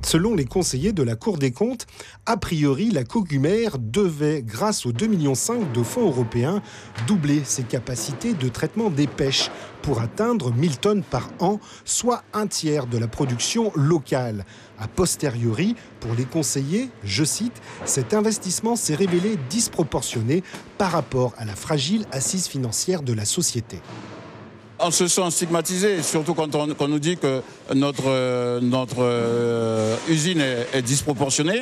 Selon les conseillers de la Cour des comptes, a priori, la Cogumer devait, grâce aux 2,5 millions de fonds européens, doubler ses capacités de traitement des pêches pour atteindre 1000 tonnes par an, soit un tiers de la production locale. A posteriori, pour les conseillers, je cite, cet investissement s'est révélé disproportionné par rapport à la fragile assise financière de la société. On se sent stigmatisé, surtout quand on nous dit que notre usine est disproportionnée.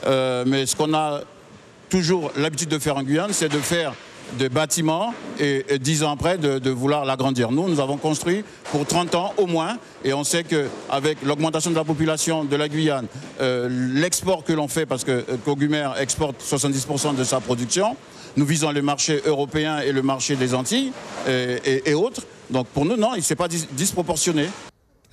Mais ce qu'on a toujours l'habitude de faire en Guyane, c'est de faire des bâtiments et 10 ans après de vouloir l'agrandir. Nous avons construit pour 30 ans au moins et on sait qu'avec l'augmentation de la population de la Guyane, l'export que l'on fait, parce que Cogumer exporte 70% de sa production, nous visons le marché européen et le marché des Antilles et autres. Donc pour nous, non, il ne s'est pas disproportionné.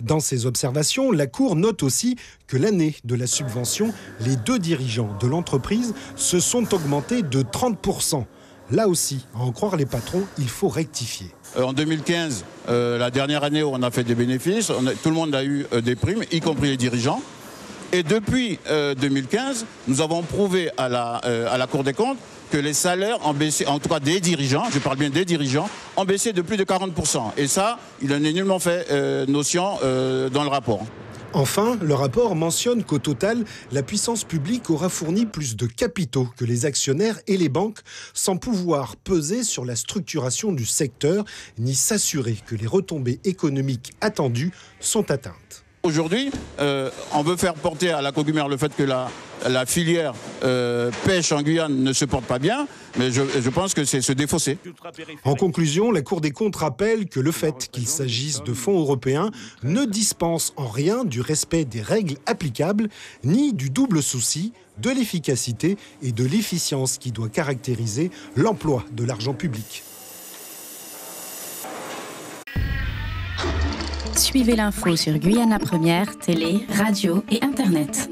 Dans ses observations, la Cour note aussi que l'année de la subvention, les 2 dirigeants de l'entreprise se sont augmentés de 30%. Là aussi, à en croire les patrons, il faut rectifier. En 2015, la dernière année où on a fait des bénéfices, tout le monde a eu des primes, y compris les dirigeants. Et depuis 2015, nous avons prouvé à la Cour des comptes que les salaires ont baissé, en tout cas des dirigeants, je parle bien des dirigeants, ont baissé de plus de 40%. Et ça, il en est nullement fait notion dans le rapport. Enfin, le rapport mentionne qu'au total, la puissance publique aura fourni plus de capitaux que les actionnaires et les banques, sans pouvoir peser sur la structuration du secteur, ni s'assurer que les retombées économiques attendues sont atteintes. Aujourd'hui, on veut faire porter à la Cogumer le fait que la filière pêche en Guyane ne se porte pas bien, mais je pense que c'est se défausser. En conclusion, la Cour des comptes rappelle que le fait qu'il s'agisse de fonds européens ne dispense en rien du respect des règles applicables, ni du double souci de l'efficacité et de l'efficience qui doit caractériser l'emploi de l'argent public. Suivez l'info sur Guyana Première, télé, radio et Internet.